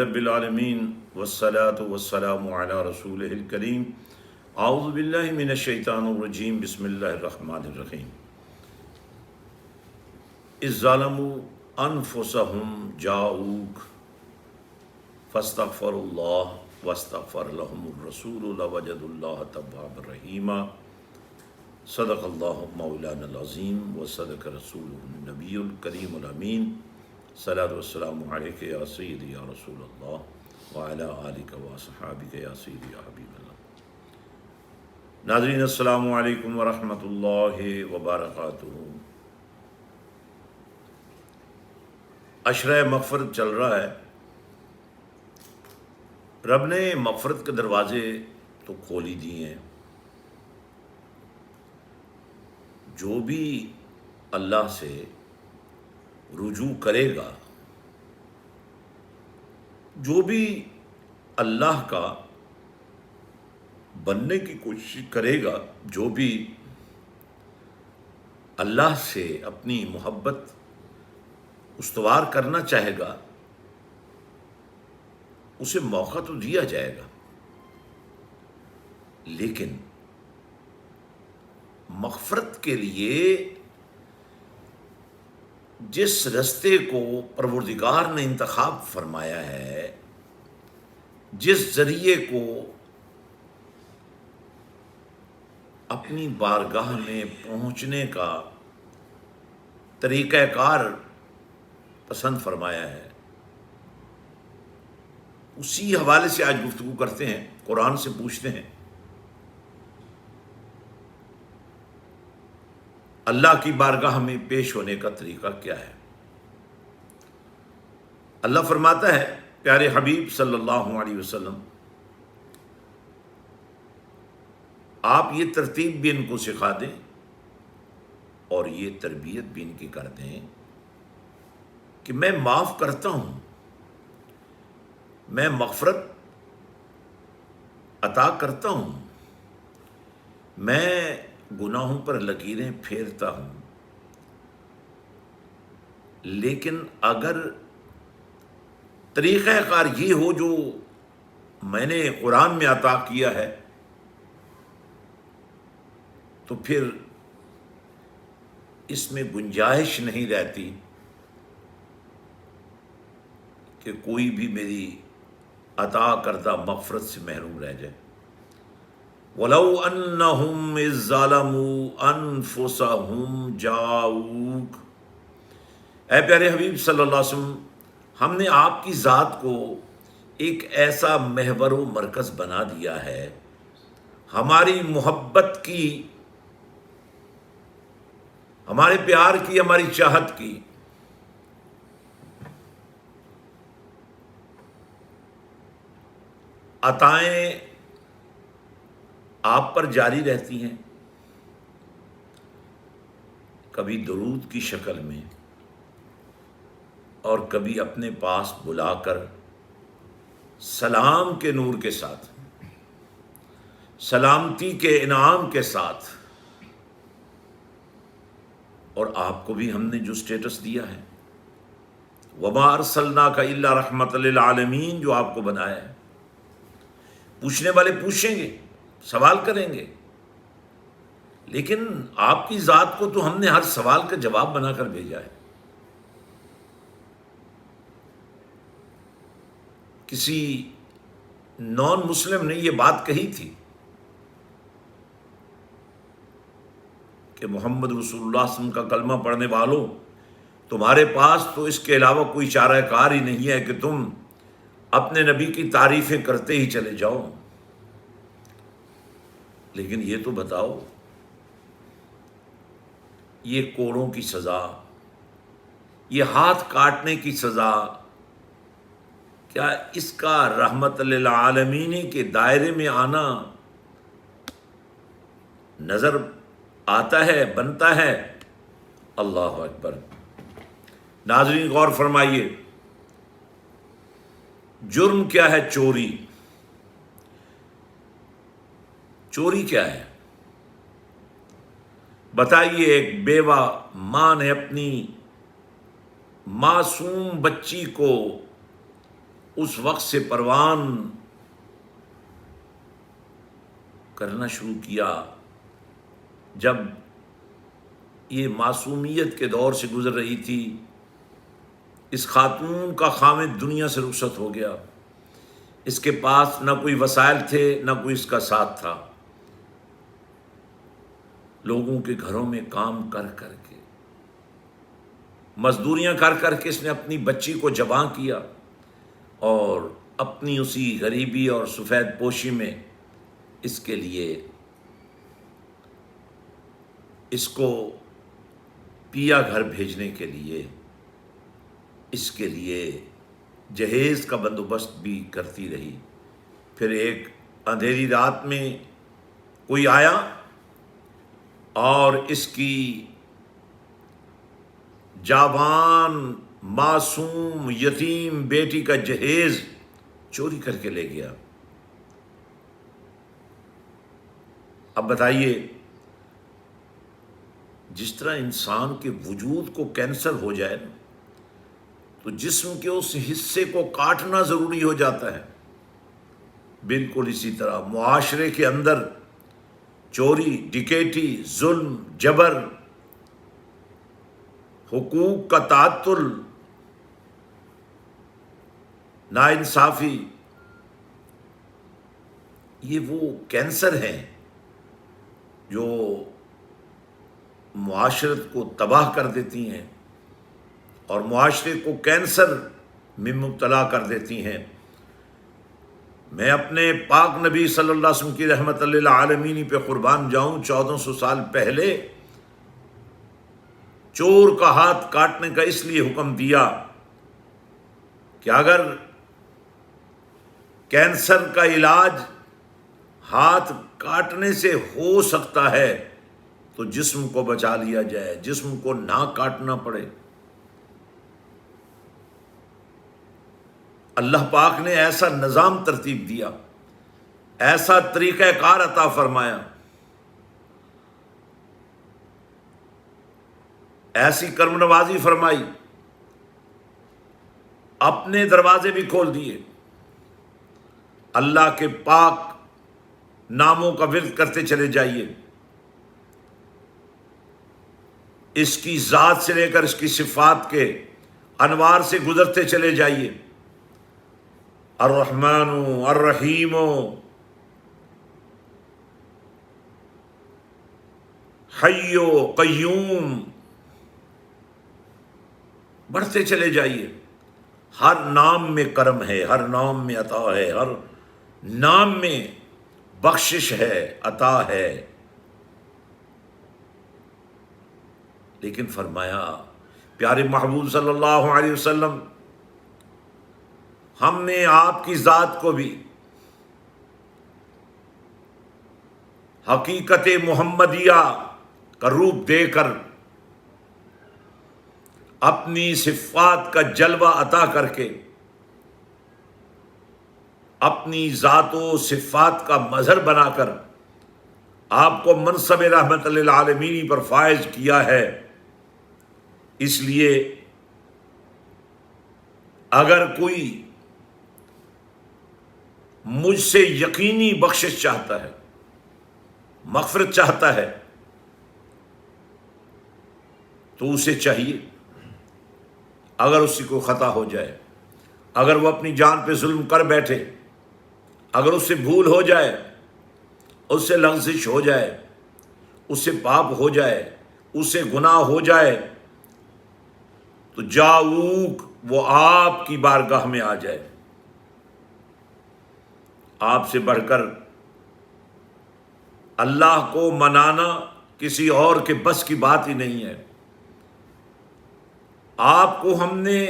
رب العالمین والصلاة والسلام علی رسولہ الکریم اعوذ باللہ من الشیطان الرجیم بسم اللہ الرحمن الرحیم اذ ظلموا انفسهم جاؤوک فاستغفروا اللہ واستغفر لهم الرسول لوجدوا اللہ توابا رحیما صدق اللہ مولانا العظیم وصدق رسولہ النبی الکریم الامین صلاۃ والسلام علیک یا سیدی یا رسول اللہ وعلی آلک و صحابک یا سیدی یا حبیب اللہ۔ ناظرین السلام علیکم ورحمۃ اللہ وبرکاتہ۔ عشرہ مغفرت چل رہا ہے۔ رب نے مغفرت کے دروازے تو کھول ہی دیے ہیں۔ جو بھی اللہ سے رجوع کرے گا، جو بھی اللہ کا بننے کی کوشش کرے گا، جو بھی اللہ سے اپنی محبت استوار کرنا چاہے گا، اسے موقع تو دیا جائے گا، لیکن مغفرت کے لیے جس رستے کو پروردگار نے انتخاب فرمایا ہے، جس ذریعے کو اپنی بارگاہ میں پہنچنے کا طریقہ کار پسند فرمایا ہے، اسی حوالے سے آج گفتگو کرتے ہیں، قرآن سے پوچھتے ہیں اللہ کی بارگاہ میں پیش ہونے کا طریقہ کیا ہے۔ اللہ فرماتا ہے پیارے حبیب صلی اللہ علیہ وسلم، آپ یہ ترتیب بھی ان کو سکھا دیں اور یہ تربیت بھی ان کی کر دیں کہ میں معاف کرتا ہوں، میں مغفرت عطا کرتا ہوں، میں گناہوں پر لکیریں پھیرتا ہوں، لیکن اگر طریقہ کار یہ ہو جو میں نے قرآن میں عطا کیا ہے، تو پھر اس میں گنجائش نہیں رہتی کہ کوئی بھی میری عطا کردہ مغفرت سے محروم رہ جائے۔ وَلَوْ أَنَّهُمْ إِذ ظَلَمُوا أَنفُسَهُمْ جَاءُوكَ۔ اے پیارے حبیب صلی اللہ علیہ وسلم، ہم نے آپ کی ذات کو ایک ایسا محور و مرکز بنا دیا ہے، ہماری محبت کی، ہمارے پیار کی، ہماری چاہت کی، عطائیں آپ پر جاری رہتی ہیں، کبھی درود کی شکل میں اور کبھی اپنے پاس بلا کر سلام کے نور کے ساتھ، سلامتی کے انعام کے ساتھ، اور آپ کو بھی ہم نے جو سٹیٹس دیا ہے، وَمَا أَرْسَلْنَاكَ إِلَّا رَحْمَةً لِلْعَالَمِينَ، جو آپ کو بنایا ہے۔ پوچھنے والے پوچھیں گے، سوال کریں گے، لیکن آپ کی ذات کو تو ہم نے ہر سوال کا جواب بنا کر بھیجا ہے۔ کسی نان مسلم نے یہ بات کہی تھی کہ محمد رسول اللہ صلی اللہ علیہ وسلم کا کلمہ پڑھنے والوں، تمہارے پاس تو اس کے علاوہ کوئی چارہ کار ہی نہیں ہے کہ تم اپنے نبی کی تعریفیں کرتے ہی چلے جاؤ، لیکن یہ تو بتاؤ، یہ کوڑوں کی سزا، یہ ہاتھ کاٹنے کی سزا، کیا اس کا رحمت للعالمین کے دائرے میں آنا نظر آتا ہے، بنتا ہے؟ اللہ اکبر۔ ناظرین غور فرمائیے، جرم کیا ہے؟ چوری۔ چوری کیا ہے؟ بتائیے، ایک بیوہ ماں نے اپنی معصوم بچی کو اس وقت سے پروان کرنا شروع کیا جب یہ معصومیت کے دور سے گزر رہی تھی۔ اس خاتون کا خامد دنیا سے رخصت ہو گیا، اس کے پاس نہ کوئی وسائل تھے نہ کوئی اس کا ساتھ تھا۔ لوگوں کے گھروں میں کام کر کر کے، مزدوریاں کر کر کے اس نے اپنی بچی کو جوان کیا، اور اپنی اسی غریبی اور سفید پوشی میں اس کے لیے اس کو پیا گھر بھیجنے کے لیے اس کے لیے جہیز کا بندوبست بھی کرتی رہی۔ پھر ایک اندھیری رات میں کوئی آیا اور اس کی جوان معصوم یتیم بیٹی کا جہیز چوری کر کے لے گیا۔ اب بتائیے، جس طرح انسان کے وجود کو کینسر ہو جائے تو جسم کے اس حصے کو کاٹنا ضروری ہو جاتا ہے، بالکل اسی طرح معاشرے کے اندر چوری، ڈکیٹی، ظلم، جبر، حقوق کا تعطل، ناانصافی، یہ وہ کینسر ہیں جو معاشرت کو تباہ کر دیتی ہیں اور معاشرے کو کینسر میں مبتلا کر دیتی ہیں۔ میں اپنے پاک نبی صلی اللہ علیہ وسلم کی رحمت للعالمین پہ قربان جاؤں، 1400 سال پہلے چور کا ہاتھ کاٹنے کا اس لیے حکم دیا کہ اگر کینسر کا علاج ہاتھ کاٹنے سے ہو سکتا ہے تو جسم کو بچا لیا جائے، جسم کو نہ کاٹنا پڑے۔ اللہ پاک نے ایسا نظام ترتیب دیا، ایسا طریقہ کار عطا فرمایا، ایسی کرم نوازی فرمائی، اپنے دروازے بھی کھول دیے۔ اللہ کے پاک ناموں کا ورد کرتے چلے جائیے، اس کی ذات سے لے کر اس کی صفات کے انوار سے گزرتے چلے جائیے۔ الرحمن الرحیم حی قیوم، بڑھتے چلے جائیے۔ ہر نام میں کرم ہے، ہر نام میں عطا ہے، ہر نام میں بخشش ہے، عطا ہے۔ لیکن فرمایا پیارے محبوب صلی اللہ علیہ وسلم، ہم نے آپ کی ذات کو بھی حقیقت محمدیہ کا روپ دے کر، اپنی صفات کا جلوہ عطا کر کے، اپنی ذات و صفات کا مظہر بنا کر آپ کو منصب رحمت للعالمین پر فائز کیا ہے۔ اس لیے اگر کوئی مجھ سے یقینی بخشش چاہتا ہے، مغفرت چاہتا ہے، تو اسے چاہیے اگر اس سے کوئی خطا ہو جائے، اگر وہ اپنی جان پہ ظلم کر بیٹھے، اگر اس سے بھول ہو جائے، اس سے لغزش ہو جائے، اس سے پاپ ہو جائے، اس سے گناہ ہو جائے، تو جاؤک وہ آپ کی بارگاہ میں آ جائے۔ آپ سے بڑھ کر اللہ کو منانا کسی اور کے بس کی بات ہی نہیں ہے۔ آپ کو ہم نے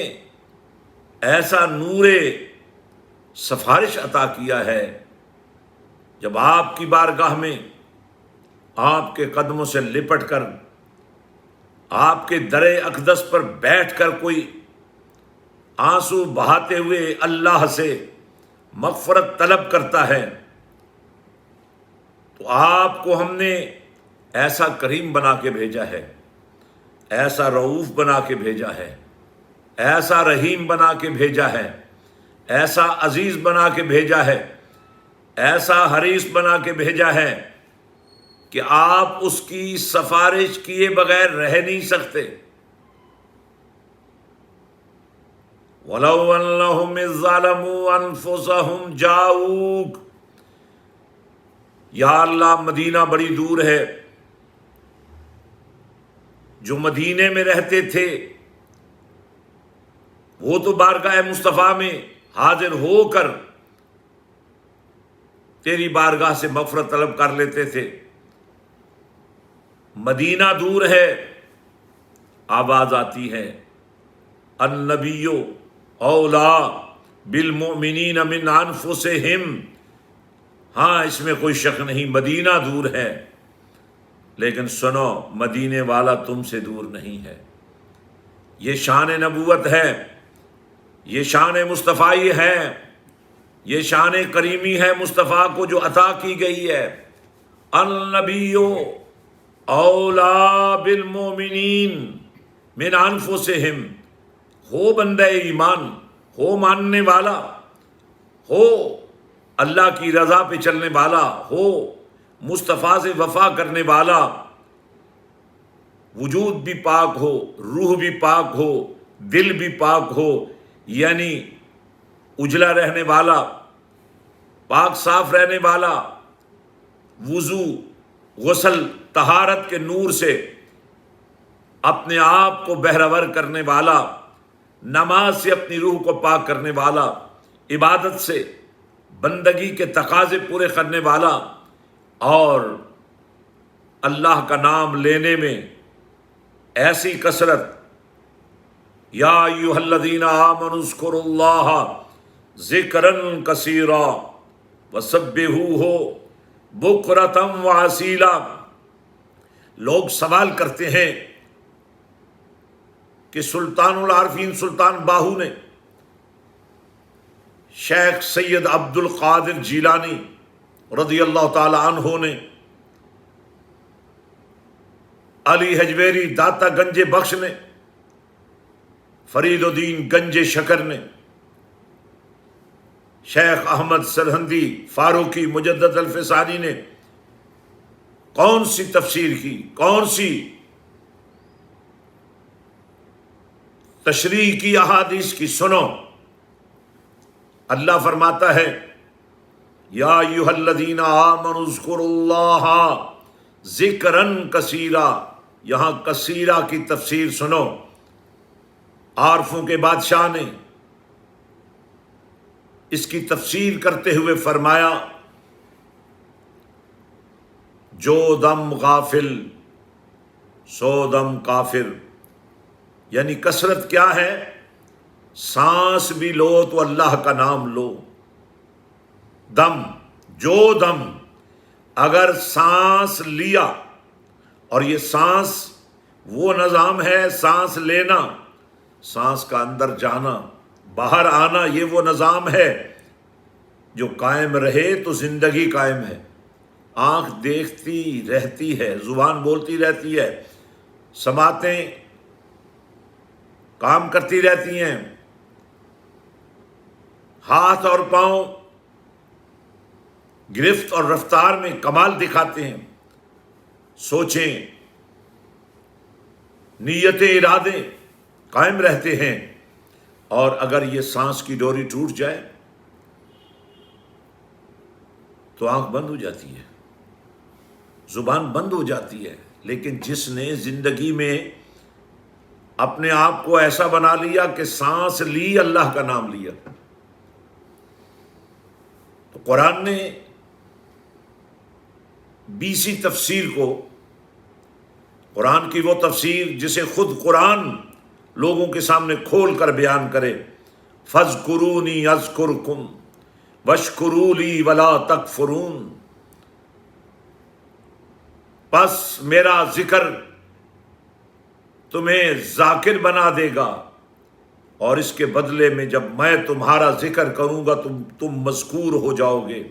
ایسا نور سفارش عطا کیا ہے، جب آپ کی بارگاہ میں آپ کے قدموں سے لپٹ کر، آپ کے در اقدس پر بیٹھ کر کوئی آنسو بہاتے ہوئے اللہ سے مغفرت طلب کرتا ہے، تو آپ کو ہم نے ایسا کریم بنا کے بھیجا ہے، ایسا رؤوف بنا کے بھیجا ہے، ایسا رحیم بنا کے بھیجا ہے، ایسا عزیز بنا کے بھیجا ہے، ایسا حریص بنا کے بھیجا ہے کہ آپ اس کی سفارش کیے بغیر رہ نہیں سکتے۔ وَلَوْ أَنَّهُمْ إِذ ظَّلَمُوا أَنفُسَهُمْ جَاءُوكَ، یا اللہ مدینہ بڑی دور ہے، جو مدینے میں رہتے تھے وہ تو بارگاہ مصطفیٰ میں حاضر ہو کر تیری بارگاہ سے مغفرت طلب کر لیتے تھے۔ مدینہ دور ہے، آواز آتی ہے النبی اولا بالمؤمنین من انفسہم۔ ہاں اس میں کوئی شک نہیں، مدینہ دور ہے، لیکن سنو مدینے والا تم سے دور نہیں ہے۔ یہ شان نبوت ہے، یہ شان مصطفائی ہے، یہ شان کریمی ہے مصطفیٰ کو جو عطا کی گئی ہے۔ النبی اولا بالمؤمنین من انفسہم، ہو بندہ ایمان، ہو ماننے والا، ہو اللہ کی رضا پہ چلنے والا، ہو مصطفیٰ سے وفا کرنے والا، وجود بھی پاک ہو، روح بھی پاک ہو، دل بھی پاک ہو، یعنی اجلا رہنے والا، پاک صاف رہنے والا، وضو غسل طہارت کے نور سے اپنے آپ کو بہرور کرنے والا، نماز سے اپنی روح کو پاک کرنے والا، عبادت سے بندگی کے تقاضے پورے کرنے والا، اور اللہ کا نام لینے میں ایسی کثرت، یا ایھا الذین آمنوا اذکروا اللہ ذکرا کثیرا وسبحوہ بکرۃ واسیلا۔ لوگ سوال کرتے ہیں کہ سلطان العارفین سلطان باہو نے، شیخ سید عبد القادر جیلانی رضی اللہ تعالی عنہ نے، علی حجویری داتا گنج بخش نے، فرید الدین گنج شکر نے، شیخ احمد سرہندی فاروقی مجدد الفسانی نے کون سی تفسیر کی، کون سی تشریح کی احادیث کی؟ سنو، اللہ فرماتا ہے یا ایھا الذین آمنوا اذکروا اللہ ذکرا کثیرا۔ یہاں کثیرا کی تفسیر سنو، عارفوں کے بادشاہ نے اس کی تفسیر کرتے ہوئے فرمایا جو دم غافل سو دم کافر، یعنی کثرت کیا ہے؟ سانس بھی لو تو اللہ کا نام لو۔ دم، جو دم، اگر سانس لیا، اور یہ سانس وہ نظام ہے، سانس لینا، سانس کا اندر جانا باہر آنا، یہ وہ نظام ہے جو قائم رہے تو زندگی قائم ہے۔ آنکھ دیکھتی رہتی ہے، زبان بولتی رہتی ہے، سماعتیں کام کرتی رہتی ہیں، ہاتھ اور پاؤں گرفت اور رفتار میں کمال دکھاتے ہیں، سوچیں، نیتیں، ارادے قائم رہتے ہیں، اور اگر یہ سانس کی ڈوری ٹوٹ جائے تو آنکھ بند ہو جاتی ہے، زبان بند ہو جاتی ہے۔ لیکن جس نے زندگی میں اپنے آپ کو ایسا بنا لیا کہ سانس لی اللہ کا نام لیا، تو قرآن نے 20 تفسیر کو، قرآن کی وہ تفسیر جسے خود قرآن لوگوں کے سامنے کھول کر بیان کرے، فَاذْكُرُونِي أَذْكُرْكُمْ وَاشْكُرُوا لِي وَلَا تَكْفُرُونَ۔ پس میرا ذکر تمہیں ذاکر بنا دے گا، اور اس کے بدلے میں جب میں تمہارا ذکر کروں گا تم مذکور ہو جاؤ گے،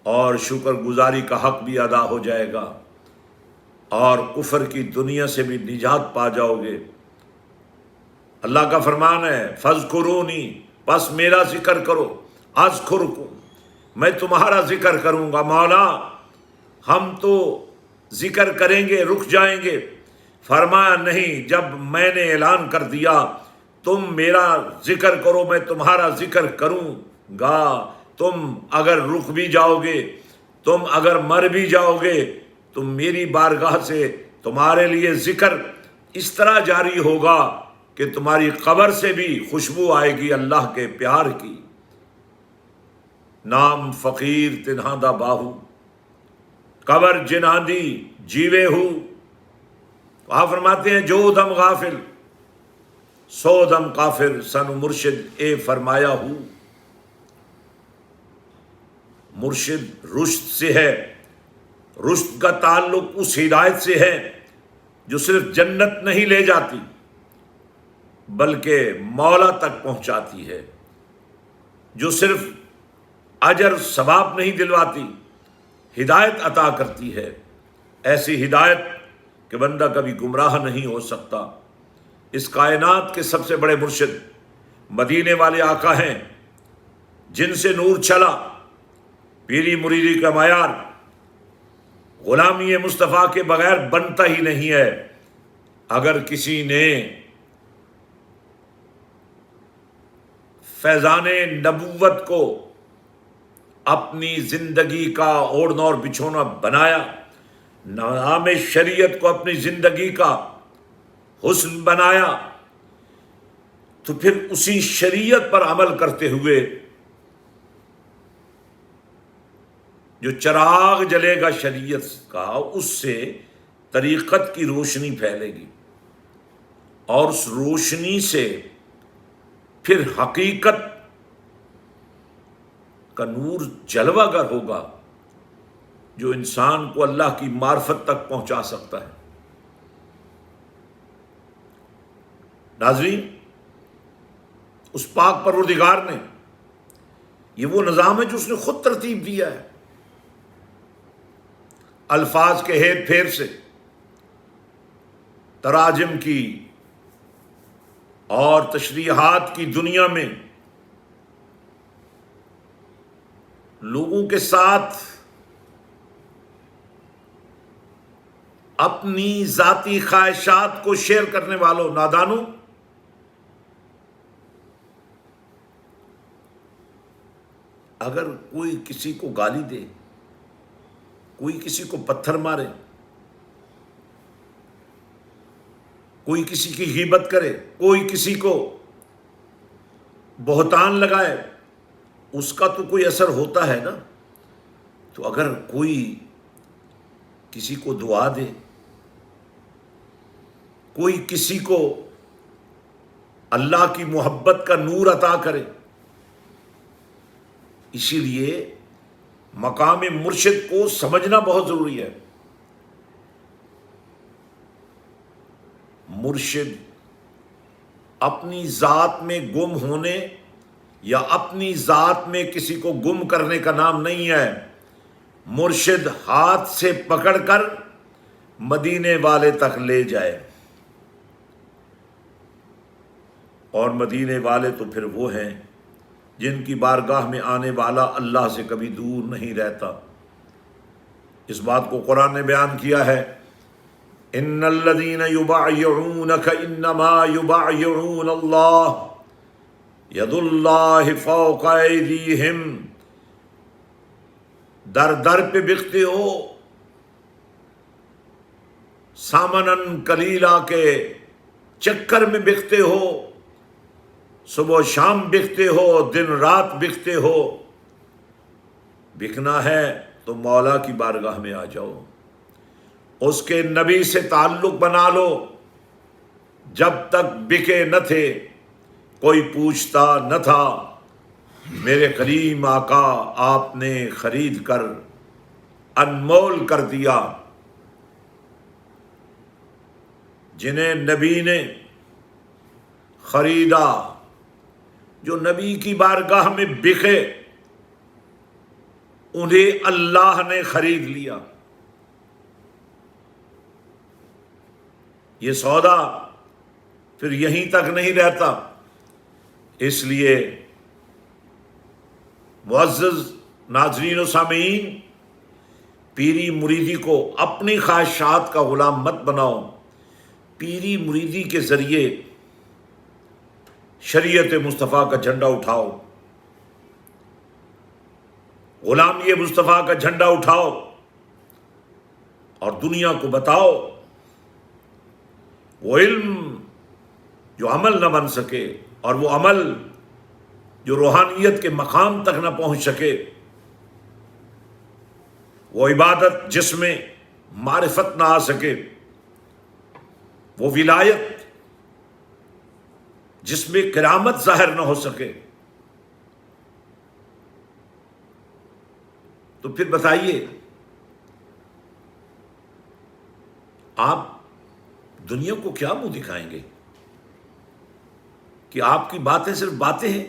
اور شکر گزاری کا حق بھی ادا ہو جائے گا، اور کفر کی دنیا سے بھی نجات پا جاؤ گے۔ اللہ کا فرمان ہے فَاذْكُرُونِي، پس میرا ذکر کرو، اذکرکم، میں تمہارا ذکر کروں گا۔ مولا ہم تو ذکر کریں گے، رک جائیں گے؟ فرمایا نہیں، جب میں نے اعلان کر دیا تم میرا ذکر کرو میں تمہارا ذکر کروں گا، تم اگر رک بھی جاؤ گے، تم اگر مر بھی جاؤ گے، تم میری بارگاہ سے تمہارے لیے ذکر اس طرح جاری ہوگا کہ تمہاری قبر سے بھی خوشبو آئے گی اللہ کے پیار کی۔ نام فقیر تنہا دا باہو، قبر جنہاں دی جیوے ہو۔ آپ فرماتے ہیں جو دم غافل سو دم کافر، سن مرشد اے فرمایا ہو۔ مرشد رشد سے ہے، رشد کا تعلق اس ہدایت سے ہے جو صرف جنت نہیں لے جاتی بلکہ مولا تک پہنچاتی ہے، جو صرف اجر ثواب نہیں دلواتی، ہدایت عطا کرتی ہے۔ ایسی ہدایت کہ بندہ کبھی گمراہ نہیں ہو سکتا۔ اس کائنات کے سب سے بڑے مرشد مدینے والے آقا ہیں، جن سے نور چلا۔ پیری مریدی کا معیار غلامی مصطفیٰ کے بغیر بنتا ہی نہیں ہے۔ اگر کسی نے فیضان نبوت کو اپنی زندگی کا اوڑھنا اور بچھونا بنایا، نظام شریعت کو اپنی زندگی کا حسن بنایا، تو پھر اسی شریعت پر عمل کرتے ہوئے جو چراغ جلے گا شریعت کا، اس سے طریقت کی روشنی پھیلے گی، اور اس روشنی سے پھر حقیقت کا نور جلوہ گر ہوگا جو انسان کو اللہ کی معرفت تک پہنچا سکتا ہے۔ ناظرین، اس پاک پروردگار نے، یہ وہ نظام ہے جو اس نے خود ترتیب دیا ہے، الفاظ کے ہیر پھیر سے، تراجم کی اور تشریحات کی دنیا میں لوگوں کے ساتھ اپنی ذاتی خواہشات کو شیئر کرنے والوں نادانوں، اگر کوئی کسی کو گالی دے، کوئی کسی کو پتھر مارے، کوئی کسی کی غیبت کرے، کوئی کسی کو بہتان لگائے، اس کا تو کوئی اثر ہوتا ہے نا۔ تو اگر کوئی کسی کو دعا دے، کوئی کسی کو اللہ کی محبت کا نور عطا کرے، اسی لیے مقام مرشد کو سمجھنا بہت ضروری ہے۔ مرشد اپنی ذات میں گم ہونے یا اپنی ذات میں کسی کو گم کرنے کا نام نہیں ہے۔ مرشد ہاتھ سے پکڑ کر مدینے والے تک لے جائے، اور مدینے والے تو پھر وہ ہیں جن کی بارگاہ میں آنے والا اللہ سے کبھی دور نہیں رہتا۔ اس بات کو قرآن نے بیان کیا ہے، ان الذین یبایعونک انما یبایعون اللہ ید اللہ فوق ایدیہم۔ در در پہ بکتے ہو، سامنن کلیلہ کے چکر میں بکتے ہو، صبح و شام بکتے ہو، دن رات بکتے ہو۔ بکنا ہے تو مولا کی بارگاہ میں آ جاؤ، اس کے نبی سے تعلق بنا لو۔ جب تک بکے نہ تھے کوئی پوچھتا نہ تھا، میرے کریم آقا آپ نے خرید کر انمول کر دیا۔ جنہیں نبی نے خریدا، جو نبی کی بارگاہ میں بکے، انہیں اللہ نے خرید لیا۔ یہ سودا پھر یہیں تک نہیں رہتا۔ اس لیے معزز ناظرین و سامعین، پیری مریدی کو اپنی خواہشات کا غلام مت بناؤ، پیری مریدی کے ذریعے شریعت مصطفیٰ کا جھنڈا اٹھاؤ، غلامی مصطفیٰ کا جھنڈا اٹھاؤ اور دنیا کو بتاؤ وہ علم جو عمل نہ بن سکے اور وہ عمل جو روحانیت کے مقام تک نہ پہنچ سکے، وہ عبادت جس میں معرفت نہ آ سکے، وہ ولایت جس میں کرامت ظاہر نہ ہو سکے، تو پھر بتائیے آپ دنیا کو کیا منہ دکھائیں گے کہ آپ کی باتیں صرف باتیں ہیں،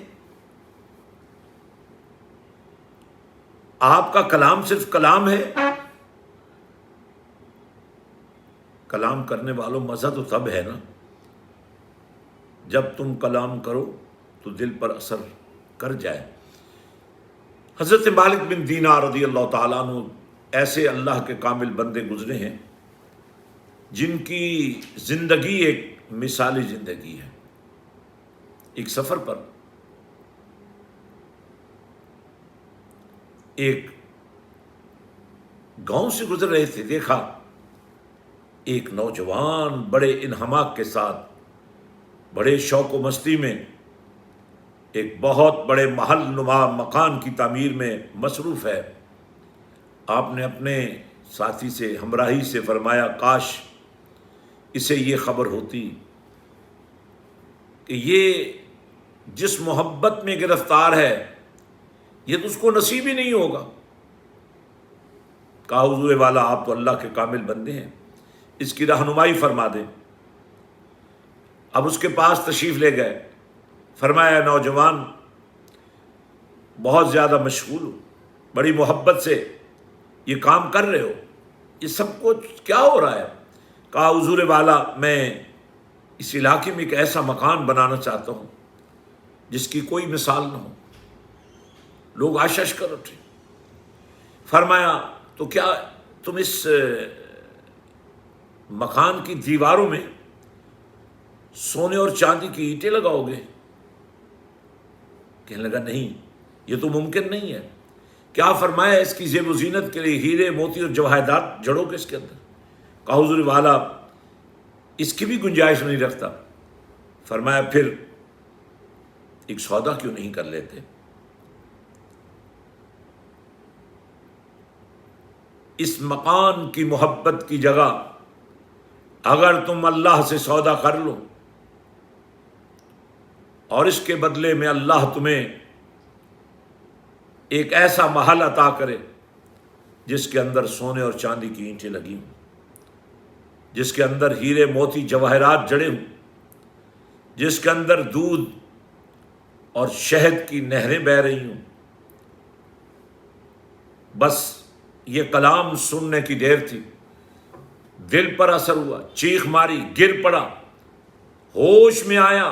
آپ کا کلام صرف کلام ہے؟ کلام کرنے والوں مزہ تو تب ہے نا جب تم کلام کرو تو دل پر اثر کر جائے۔ حضرت مالک بن دینار رضی اللہ تعالیٰ عنہ ایسے اللہ کے کامل بندے گزرے ہیں جن کی زندگی ایک مثالی زندگی ہے۔ ایک سفر پر ایک گاؤں سے گزر رہے تھے، دیکھا ایک نوجوان بڑے انہماک کے ساتھ بڑے شوق و مستی میں ایک بہت بڑے محل نما مکان کی تعمیر میں مصروف ہے۔ آپ نے اپنے ساتھی سے ہمراہی سے فرمایا کاش اسے یہ خبر ہوتی کہ یہ جس محبت میں گرفتار ہے یہ تو اس کو نصیب ہی نہیں ہوگا۔ کہا حضور والا آپ تو اللہ کے کامل بندے ہیں، اس کی رہنمائی فرما دیں۔ اب اس کے پاس تشریف لے گئے، فرمایا نوجوان بہت زیادہ مشغول ہو، بڑی محبت سے یہ کام کر رہے ہو، یہ سب کچھ کیا ہو رہا ہے؟ کہا حضور والا میں اس علاقے میں ایک ایسا مکان بنانا چاہتا ہوں جس کی کوئی مثال نہ ہو۔ لوگ آشش کر اٹھے۔ فرمایا تو کیا تم اس مکان کی دیواروں میں سونے اور چاندی کی اینٹیں لگاؤ گے؟ کہنے لگا نہیں، یہ تو ممکن نہیں ہے۔ کیا فرمایا اس کی زیب و زینت کے لیے ہیرے موتی اور جواہرات جڑو گے اس کے اندر؟ کہا حضور والا اس کی بھی گنجائش نہیں رکھتا۔ فرمایا پھر ایک سودا کیوں نہیں کر لیتے؟ اس مکان کی محبت کی جگہ اگر تم اللہ سے سودا کر لو اور اس کے بدلے میں اللہ تمہیں ایک ایسا محل عطا کرے جس کے اندر سونے اور چاندی کی اینٹیں لگی ہوں، جس کے اندر ہیرے موتی جواہرات جڑے ہوں، جس کے اندر دودھ اور شہد کی نہریں بہہ رہی ہوں، بس یہ کلام سننے کی دیر تھی، دل پر اثر ہوا، چیخ ماری، گر پڑا، ہوش میں آیا،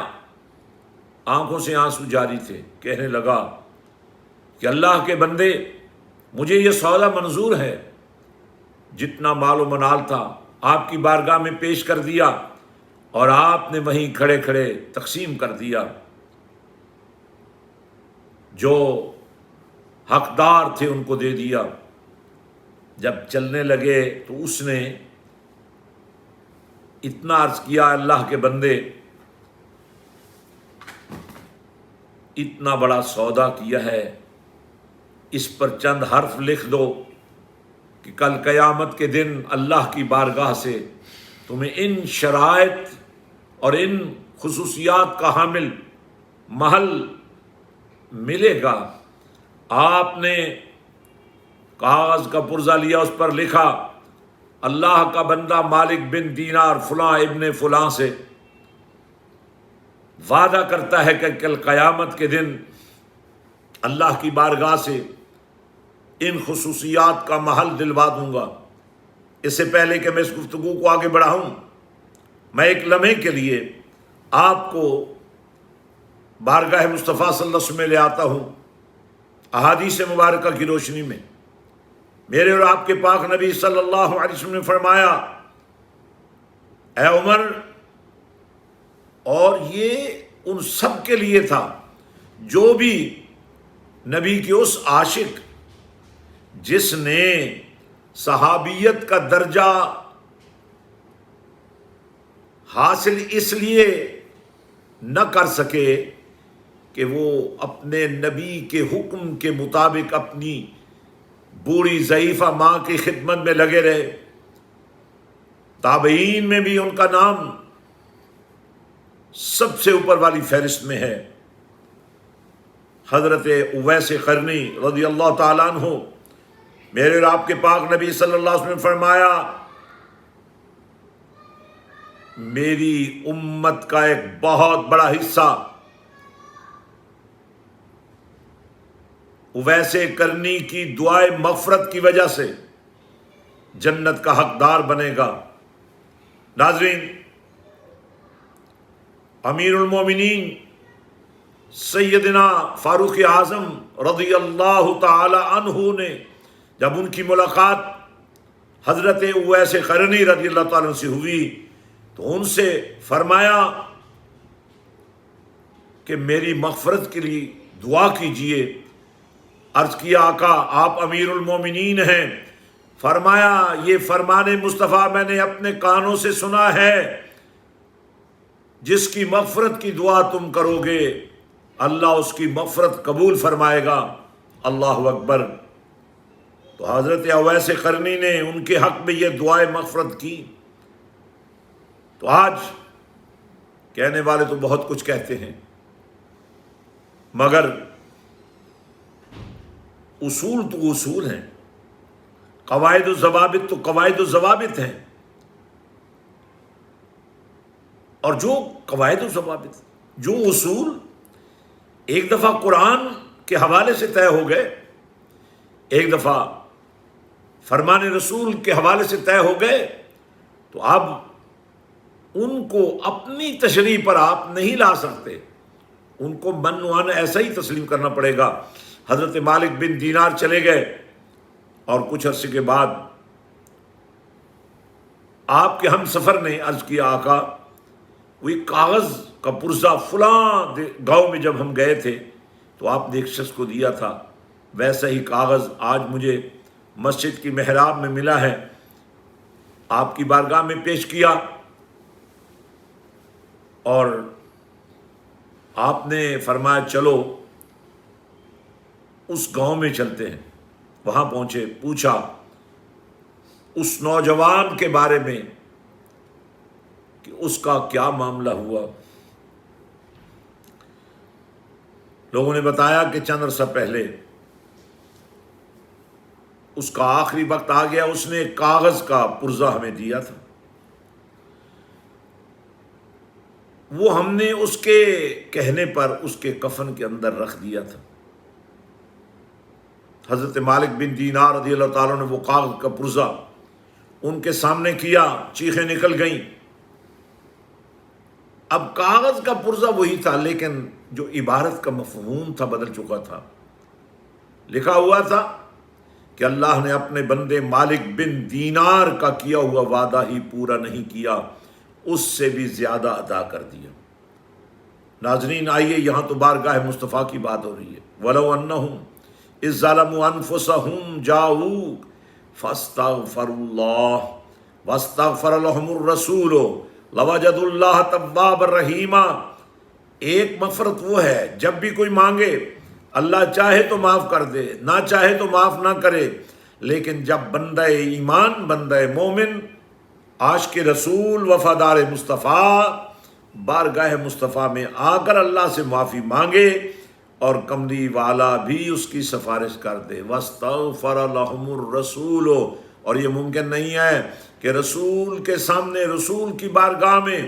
آنکھوں سے آنسو جاری تھے، کہنے لگا کہ اللہ کے بندے مجھے یہ سودا منظور ہے، جتنا مال و منال تھا آپ کی بارگاہ میں پیش کر دیا اور آپ نے وہیں کھڑے کھڑے تقسیم کر دیا، جو حقدار تھے ان کو دے دیا۔ جب چلنے لگے تو اس نے اتنا عرض کیا اللہ کے بندے اتنا بڑا سودا کیا ہے، اس پر چند حرف لکھ دو کہ کل قیامت کے دن اللہ کی بارگاہ سے تمہیں ان شرائط اور ان خصوصیات کا حامل محل ملے گا۔ آپ نے کاغذ کا پرزہ لیا، اس پر لکھا اللہ کا بندہ مالک بن دینار فلاں ابن فلاں سے وعدہ کرتا ہے کہ کل قیامت کے دن اللہ کی بارگاہ سے ان خصوصیات کا محل دلوا دوں گا۔ اس سے پہلے کہ میں اس گفتگو کو آگے بڑھاؤں، میں ایک لمحے کے لیے آپ کو بارگاہ مصطفیٰ صلی اللہ علیہ وسلم میں لے آتا ہوں احادیث مبارکہ کی روشنی میں۔ میرے اور آپ کے پاک نبی صلی اللہ علیہ وسلم نے فرمایا، اے عمر، اور یہ ان سب کے لیے تھا جو بھی نبی کے اس عاشق جس نے صحابیت کا درجہ حاصل اس لیے نہ کر سکے کہ وہ اپنے نبی کے حکم کے مطابق اپنی بوڑھی ضعیفہ ماں کی خدمت میں لگے رہے۔ تابعین میں بھی ان کا نام سب سے اوپر والی فہرست میں ہے۔ حضرت اویس قرنی رضی اللہ تعالیٰ عنہ، میرے اور آپ کے پاک نبی صلی اللہ علیہ وسلم نے فرمایا، میری امت کا ایک بہت بڑا حصہ اویس قرنی کی دعائے مغفرت کی وجہ سے جنت کا حقدار بنے گا۔ ناظرین، امیر المومنین سیدنا فاروق اعظم رضی اللہ تعالی عنہ نے جب ان کی ملاقات حضرت اویس قرنی رضی اللہ تعالیٰ عنہ سے ہوئی تو ان سے فرمایا کہ میری مغفرت کے لیے دعا کیجئے۔ عرض کیا، آقا آپ امیر المومنین ہیں۔ فرمایا، یہ فرمان مصطفیٰ میں نے اپنے کانوں سے سنا ہے، جس کی مغفرت کی دعا تم کرو گے اللہ اس کی مغفرت قبول فرمائے گا۔ اللہ اکبر۔ تو حضرت اویس قرنی نے ان کے حق میں یہ دعائے مغفرت کی۔ تو آج کہنے والے تو بہت کچھ کہتے ہیں، مگر اصول تو اصول ہیں، قواعد و ضوابط تو قواعد و ضوابط ہیں، اور جو قواعد و ضوابط، جو اصول ایک دفعہ قرآن کے حوالے سے طے ہو گئے، ایک دفعہ فرمان رسول کے حوالے سے طے ہو گئے، تو اب ان کو اپنی تشریح پر آپ نہیں لا سکتے، ان کو من وان ایسا ہی تسلیم کرنا پڑے گا۔ حضرت مالک بن دینار چلے گئے اور کچھ عرصے کے بعد آپ کے ہم سفر نے عرض کیا، آقا وہ ایک کاغذ کا پرزہ فلاں گاؤں میں جب ہم گئے تھے تو آپ نے ایک شخص کو دیا تھا، ویسا ہی کاغذ آج مجھے مسجد کی محراب میں ملا ہے، آپ کی بارگاہ میں پیش کیا، اور آپ نے فرمایا چلو اس گاؤں میں چلتے ہیں۔ وہاں پہنچے، پوچھا اس نوجوان کے بارے میں کہ اس کا کیا معاملہ ہوا۔ لوگوں نے بتایا کہ چند عرصہ پہلے اس کا آخری وقت آ گیا، اس نے ایک کاغذ کا پرزہ ہمیں دیا تھا، وہ ہم نے اس کے کہنے پر اس کے کفن کے اندر رکھ دیا تھا۔ حضرت مالک بن دینار رضی اللہ تعالیٰ نے وہ کاغذ کا پرزہ ان کے سامنے کیا، چیخیں نکل گئیں۔ اب کاغذ کا پرزہ وہی تھا، لیکن جو عبارت کا مفہوم تھا بدل چکا تھا۔ لکھا ہوا تھا کہ اللہ نے اپنے بندے مالک بن دینار کا کیا ہوا وعدہ ہی پورا نہیں کیا، اس سے بھی زیادہ ادا کر دیا۔ ناظرین، آئیے یہاں تو بارگاہ مصطفیٰ کی بات ہو رہی ہے۔ وَلَوْ أَنَّهُمْ إِذْ ظَلَمُوا أَنفُسَهُمْ جَاءُوكَ فَاسْتَغْفَرُوا اللَّهَ وَاسْتَغْفَرَ لَهُمُ الرَّسُولُ لَوَجَدُوا اللَّهَ تَوَّابًا رَحِيمًا۔ ایک مغفرت وہ ہے جب بھی کوئی مانگے اللہ چاہے تو معاف کر دے، نہ چاہے تو معاف نہ کرے، لیکن جب بندہ ایمان، بندہ مومن، عاشق رسول، وفادار مصطفیٰ بارگاہ مصطفیٰ میں آ کر اللہ سے معافی مانگے اور کملی والا بھی اس کی سفارش کر دے، وَاسْتَغْفَرَ لَهُمُ الرَّسُولُ، اور یہ ممکن نہیں ہے کہ رسول کے سامنے، رسول کی بارگاہ میں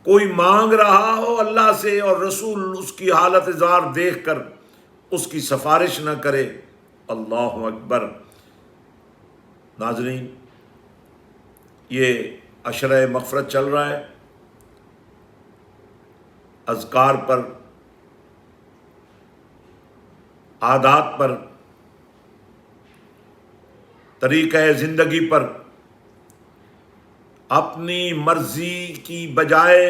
کوئی مانگ رہا ہو اللہ سے اور رسول اس کی حالت زار دیکھ کر اس کی سفارش نہ کرے۔ اللہ اکبر۔ ناظرین، یہ عشرہ مغفرت چل رہا ہے، اذکار پر، عادات پر، طریقہ زندگی پر اپنی مرضی کی بجائے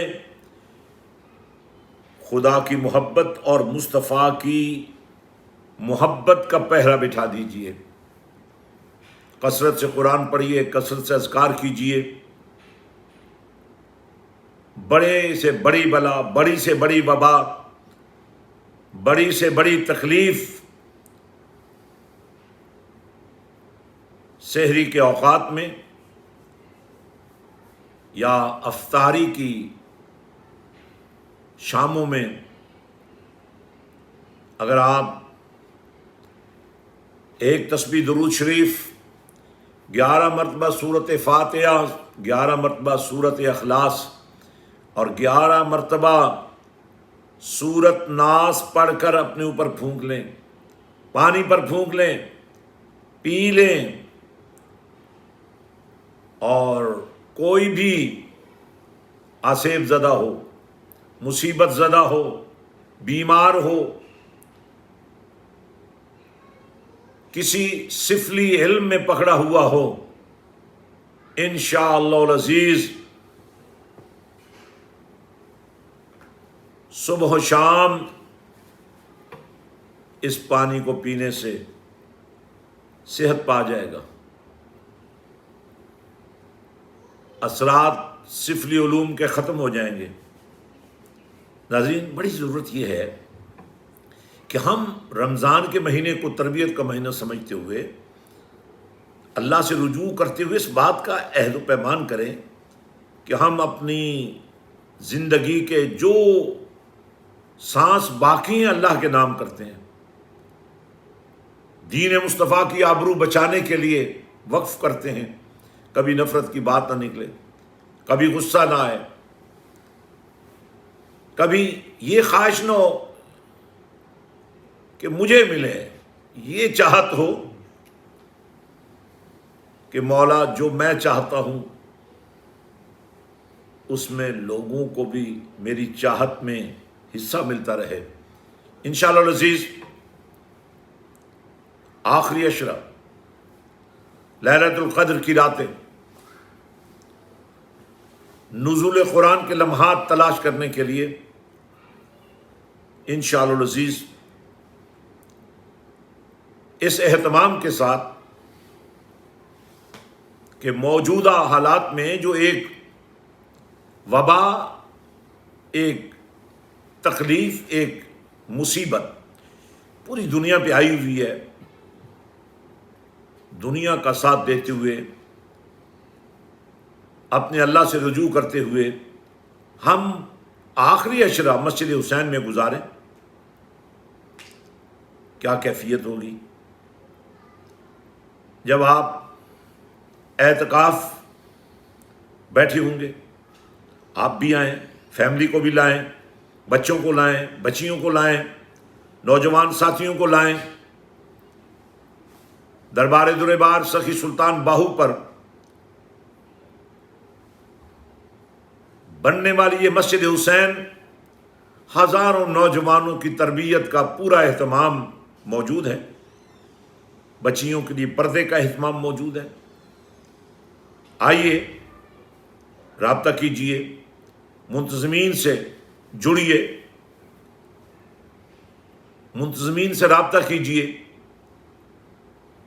خدا کی محبت اور مصطفیٰ کی محبت کا پہرا بٹھا دیجئے۔ کثرت سے قرآن پڑھیے، کثرت سے اذکار کیجئے۔ بڑے سے بڑی بلا، بڑی سے بڑی وبا، بڑی سے بڑی تکلیف سحری کے اوقات میں یا افطاری کی شاموں میں اگر آپ ایک تسبیح درود شریف 11 مرتبہ سورۃ فاتحہ، 11 مرتبہ سورۃ اخلاص اور 11 مرتبہ سورۃ ناس پڑھ کر اپنے اوپر پھونک لیں، پانی پر پھونک لیں، پی لیں، اور کوئی بھی آسیب زدہ ہو، مصیبت زدہ ہو، بیمار ہو، کسی سفلی علم میں پکڑا ہوا ہو، انشاءاللہ العزیز صبح و شام اس پانی کو پینے سے صحت پا جائے گا۔ اثرات سفلی علوم کے ختم ہو جائیں گے۔ ناظرین، بڑی ضرورت یہ ہے کہ ہم رمضان کے مہینے کو تربیت کا مہینہ سمجھتے ہوئے، اللہ سے رجوع کرتے ہوئے اس بات کا عہد و پیمان کریں کہ ہم اپنی زندگی کے جو سانس باقی ہیں اللہ کے نام کرتے ہیں، دین مصطفیٰ کی آبرو بچانے کے لیے وقف کرتے ہیں، کبھی نفرت کی بات نہ نکلے، کبھی غصہ نہ آئے، کبھی یہ خواہش نہ ہو کہ مجھے ملے، یہ چاہت ہو کہ مولا جو میں چاہتا ہوں اس میں لوگوں کو بھی میری چاہت میں حصہ ملتا رہے۔ انشاءاللہ العزیز آخری عشرہ، لیلۃ القدر کی راتیں، نزول قرآن کے لمحات تلاش کرنے کے لیے انشاءاللہ العزیز اس اہتمام کے ساتھ کہ موجودہ حالات میں جو ایک وبا، ایک تکلیف، ایک مصیبت پوری دنیا پہ آئی ہوئی ہے، دنیا کا ساتھ دیتے ہوئے، اپنے اللہ سے رجوع کرتے ہوئے ہم آخری عشرہ مسجد حسین میں گزاریں، کیا کیفیت ہوگی جب آپ اعتکاف بیٹھے ہوں گے۔ آپ بھی آئیں، فیملی کو بھی لائیں، بچوں کو لائیں، بچیوں کو لائیں، نوجوان ساتھیوں کو لائیں۔ دربار دربار سخی سلطان باہو پر بننے والی یہ مسجد حسین ہزاروں نوجوانوں کی تربیت کا پورا اہتمام موجود ہے، بچیوں کے لیے پردے کا اہتمام موجود ہے۔ آئیے، رابطہ کیجئے، منتظمین سے جڑیے، منتظمین سے رابطہ کیجئے،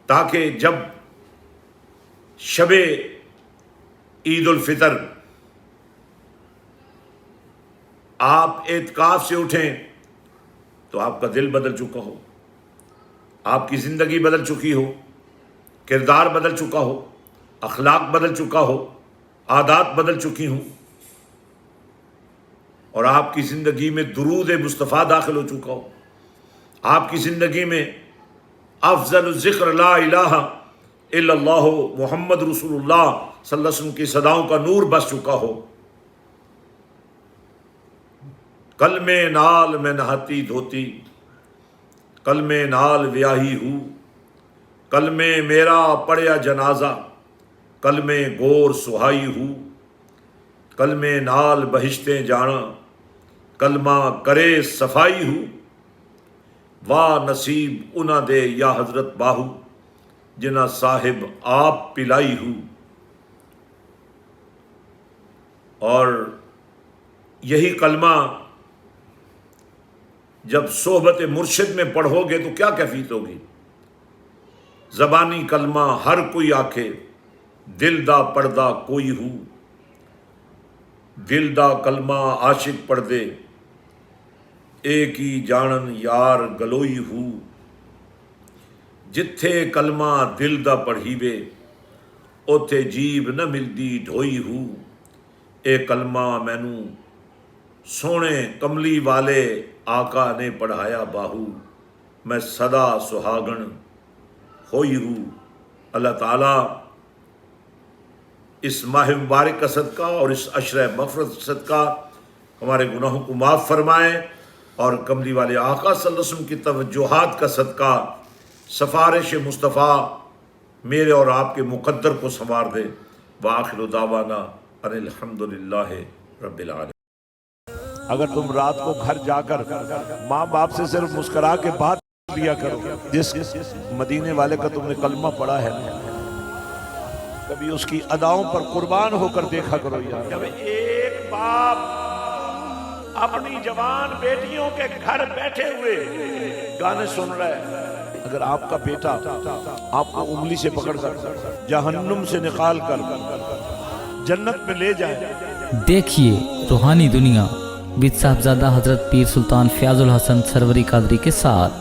تاکہ جب شب عید الفطر آپ اعتکاف سے اٹھیں تو آپ کا دل بدل چکا ہو، آپ کی زندگی بدل چکی ہو، کردار بدل چکا ہو، اخلاق بدل چکا ہو، عادات بدل چکی ہوں، اور آپ کی زندگی میں درود مصطفیٰ داخل ہو چکا ہو، آپ کی زندگی میں افضل الذکر لا الہ الا اللہ محمد رسول اللہ صلی اللہ علیہ وسلم کی صداؤں کا نور بس چکا ہو۔ کلمہ نال میں نہاتی دھوتی، کلمہ نال ویاہی ہوں، کلمہ میرا پڑھیا جنازہ، کلمہ گور سہائی ہوں، کلمہ نال بہشتیں جانا، کلمہ کرے صفائی ہو، واہ نصیب انہاں دے یا حضرت باہو جنہ صاحب آپ پلائی ہو۔ اور یہی کلمہ جب صحبت مرشد میں پڑھو گے تو کیا کیفیت ہوگی؟ زبانی کلمہ ہر کوئی آکھے، دل دا پڑھدا کوئی ہو، دل دا کلمہ عاشق پڑھ دے، ایک ہی جانن یار گلوئی ہو۔ جتھے کلمہ دل دا پڑھی وے، اوتھے جیب نہ ملدی ڈھوئی ہو۔ اے کلمہ مینوں سونے کملی والے آقا نے پڑھایا باہو، میں صدا سہاگن ہوئی ہوں۔ اللہ تعالیٰ اس ماہ مبارک کا صدقہ اور اس عشرہ مغفرت صدقہ ہمارے گناہوں کو معاف فرمائے، اور کملی والے آقا صلی اللہ علیہ وسلم کی توجہات کا صدقہ سفارش مصطفیٰ میرے اور آپ کے مقدر کو سنوار دے۔ وآخر دعوانا ان الحمدللہ رب العالمین۔ اگر تم رات کو گھر جا کر ماں باپ سے صرف مسکرا کے بات لیا کرو، جس مدینے والے کا تم نے کلمہ پڑھا ہے، کبھی اس کی اداؤں پر قربان ہو کر دیکھا کرو یار۔ جب ایک باپ اپنی جوان بیٹیوں کے گھر بیٹھے ہوئے گانے سن رہا ہے، اگر آپ کا بیٹا آپ کو انگلی سے پکڑ کر جہنم سے نکال کر جنت میں لے جائے۔ دیکھیے روحانی دنیا وِد صاحبزادہ حضرت پیر سلطان فیاض الحسن سروری قادری کے ساتھ۔